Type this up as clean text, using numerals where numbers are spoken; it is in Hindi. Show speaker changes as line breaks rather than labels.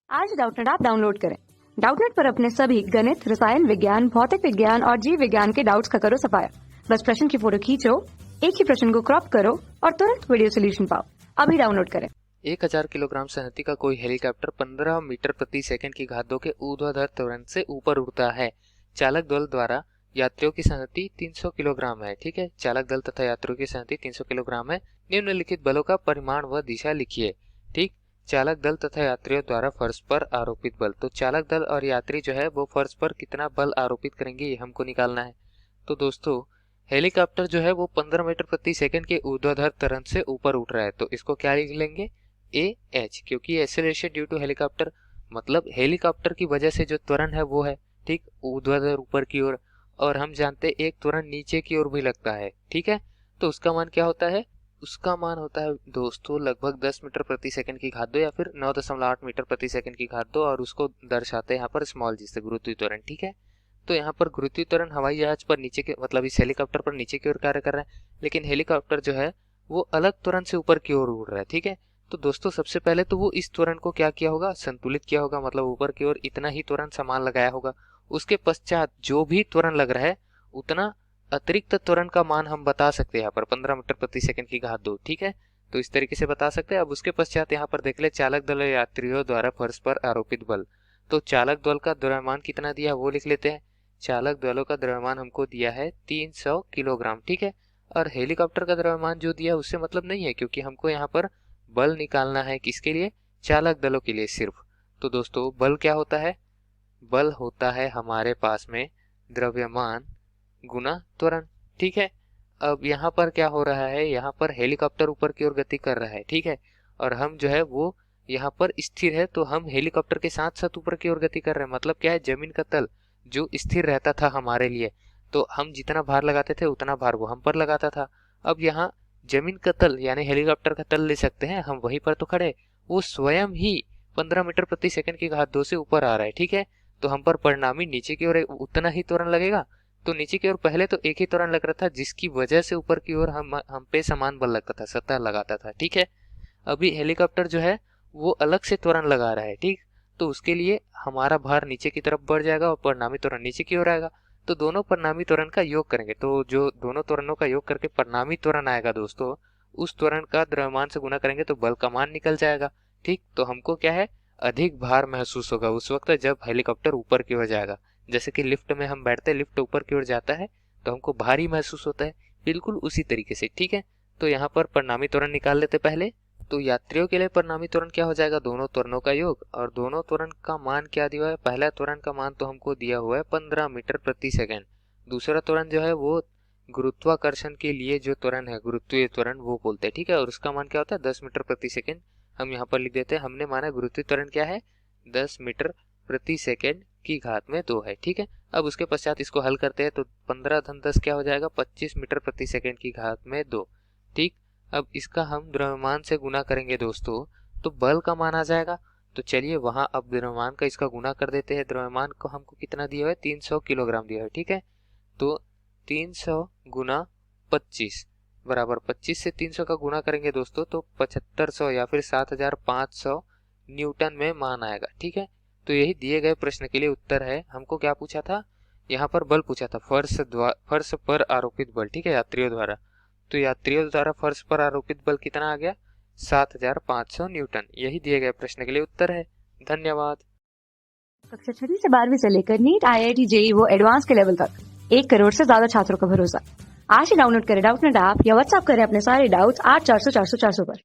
आज डाउटनेट ऐप डाउनलोड करें। डाउटनेट पर अपने सभी गणित, रसायन विज्ञान, भौतिक विज्ञान और जीव विज्ञान के डाउट्स का करो सफाया। बस प्रश्न की फोटो खींचो, एक ही प्रश्न को क्रॉप करो और तुरंत वीडियो सोल्यूशन पाओ। अभी डाउनलोड करें।
1000 किलोग्राम सहती का कोई हेलीकॉप्टर 15 मीटर प्रति सेकंड की घात 2 के ऊर्ध्वाधर त्वरण से ऊपर उड़ता है। चालक दल द्वारा यात्रियों की सहती 300 किलोग्राम है। ठीक है, चालक दल तथा यात्रियों की सहती 300 किलोग्राम है। निम्नलिखित बलों का परिमाण व दिशा लिखिए। ठीक, चालक दल तथा यात्रियों द्वारा फर्श पर आरोपित बल। तो चालक दल और यात्री जो है वो फर्श पर कितना बल आरोपित करेंगे ये हमको निकालना है। तो दोस्तों, हेलीकॉप्टर जो है वो 15 मीटर प्रति सेकंड के ऊर्ध्वाधर त्वरण से ऊपर उठ रहा है, तो इसको क्या लिख लेंगे? AH, क्योंकि एक्सेलरेशन ड्यू टू हेलीकॉप्टर मतलब हेलीकॉप्टर की वजह से जो त्वरण है वो है, ठीक, ऊर्ध्वाधर ऊपर की ओर। और हम जानते हैं एक त्वरण नीचे की ओर भी लगता है। ठीक है, तो उसका मान क्या होता है? उसका मान होता है दोस्तों लगभग 10 मीटर प्रति सेकंड की घात 2 या फिर 9.8 मीटर प्रति सेकंड की घात 2, और उसको दर्शाते हैं यहाँ पर स्मॉल जी से, गुरुत्वीय त्वरण। ठीक है, तो यहाँ पर गुरुत्वीय त्वरण हवाई जहाज पर नीचे के मतलब इस हेलीकॉप्टर पर नीचे की ओर कार्य कर रहा है, लेकिन हेलीकॉप्टर जो है वो अलग त्वरण से ऊपर की ओर उड़ रहा है। ठीक है, तो दोस्तों सबसे पहले तो वो इस त्वरण को क्या किया होगा? संतुलित किया होगा, मतलब ऊपर की ओर इतना ही त्वरण समान लगाया होगा। उसके पश्चात जो भी त्वरण लग रहा है उतना अतिरिक्त त्वरण का मान हम बता सकते हैं यहाँ पर 15 मीटर प्रति सेकंड की घात 2। ठीक है, तो इस तरीके से बता सकते हैं। अब उसके पश्चात यहाँ पर देख ले, चालक दल और यात्रियों द्वारा फर्श पर आरोपित बल। तो चालक दल का द्रव्यमान कितना दिया वो लिख लेते हैं। चालक दलों का द्रव्यमान हमको दिया है 300 किलोग्राम। ठीक है, और हेलीकॉप्टर का द्रव्यमान जो दिया उससे मतलब नहीं है, क्योंकि हमको यहाँ पर बल निकालना है किसके लिए? चालक दलों के लिए सिर्फ। तो दोस्तों बल क्या होता है? बल होता है हमारे पास में द्रव्यमान गुना त्वरण। ठीक है, अब यहाँ पर क्या हो रहा है? यहाँ पर हेलीकॉप्टर ऊपर की ओर गति कर रहा है। ठीक है, और हम जो है वो यहाँ पर स्थिर है, तो हम हेलीकॉप्टर के साथ साथ ऊपर की ओर गति कर रहे हैं। मतलब क्या है? जमीन का तल जो स्थिर रहता था हमारे लिए, तो हम जितना भार लगाते थे उतना भार वो हम पर लगाता था। अब यहाँ जमीन का तल यानी हेलीकॉप्टर का तल ले सकते हैं, हम वहीं पर तो खड़े, वो स्वयं ही 15 मीटर प्रति सेकंड की घात 2 से ऊपर आ रहा है। ठीक है, तो हम पर परिणामी नीचे की ओर उतना ही त्वरण लगेगा। तो नीचे की ओर पहले तो एक ही त्वरण लग रहा था, जिसकी वजह से ऊपर की ओर हम पे समान बल लगता था, सतह लगाता था। ठीक है, अभी हेलीकॉप्टर जो है वो अलग से त्वरण लगा रहा है। ठीक, तो उसके लिए हमारा भार नीचे की तरफ बढ़ जाएगा और परिणामी त्वरण नीचे की ओर आएगा। तो दोनों परिणामी त्वरण का योग करेंगे, तो जो दोनों त्वरणों का योग करके परिणामी त्वरण आएगा दोस्तों, उस त्वरण का द्रव्यमान से गुना करेंगे तो बल का मान निकल जाएगा। ठीक, तो हमको क्या है? अधिक भार महसूस होगा उस वक्त जब हेलीकॉप्टर ऊपर की ओर जाएगा। जैसे कि लिफ्ट में हम बैठते हैं, लिफ्ट ऊपर की ओर जाता है तो हमको भारी महसूस होता है, बिल्कुल उसी तरीके से। ठीक है, तो यहाँ पर परिणामी त्वरण निकाल लेते पहले। तो यात्रियों के लिए परिणामी त्वरण क्या हो जाएगा? दोनों त्वरणों का योग, और दोनों त्वरण का मान क्या दिया है? पहला त्वरण का मान तो हमको दिया हुआ है 15 मीटर प्रति सेकंड। दूसरा त्वरण जो है वो गुरुत्वाकर्षण के लिए जो त्वरण है, गुरुत्वीय त्वरण वो बोलते हैं। ठीक है, और उसका मान क्या होता है? 10 मीटर प्रति सेकंड। हम यहाँ पर लिख देते हैं, हमने माना गुरुत्वीय त्वरण क्या है? 10 मीटर प्रति सेकंड की घात में 2 है। ठीक है, अब उसके पश्चात इसको हल करते हैं तो 15 धन 10 क्या हो जाएगा? 25 मीटर प्रति सेकंड की घात में 2। ठीक, अब इसका हम द्रव्यमान से गुना करेंगे दोस्तों, तो बल का मान आ जाएगा। तो चलिए वहां अब द्रव्यमान का इसका गुना कर देते हैं। द्रव्यमान को हमको कितना दिया है? 300 किलोग्राम दिया है। ठीक है, तो 300 गुना 25 बराबर 25 से 300 का गुना करेंगे दोस्तों तो 7500 या फिर 7500 न्यूटन में मान आएगा। ठीक है, तो यही दिए गए प्रश्न के लिए उत्तर है। हमको क्या पूछा था? यहाँ पर बल पूछा था, फर्श पर आरोपित बल। ठीक है, यात्रियों द्वारा। तो यात्रियों द्वारा फर्श पर आरोपित बल कितना आ गया? 7500 न्यूटन। यही दिए गए प्रश्न के लिए उत्तर है। धन्यवाद।
कक्षा 6 से 12वीं से लेकर नीट, IIT, JEE वो एडवांस के लेवल तक 1 करोड़ से ज्यादा छात्रों का भरोसा। आज ही डाउनलोड करें डाउटनेट ऐप या व्हाट्सएप करें अपने सारे डाउट्स 8400 400 400 पर।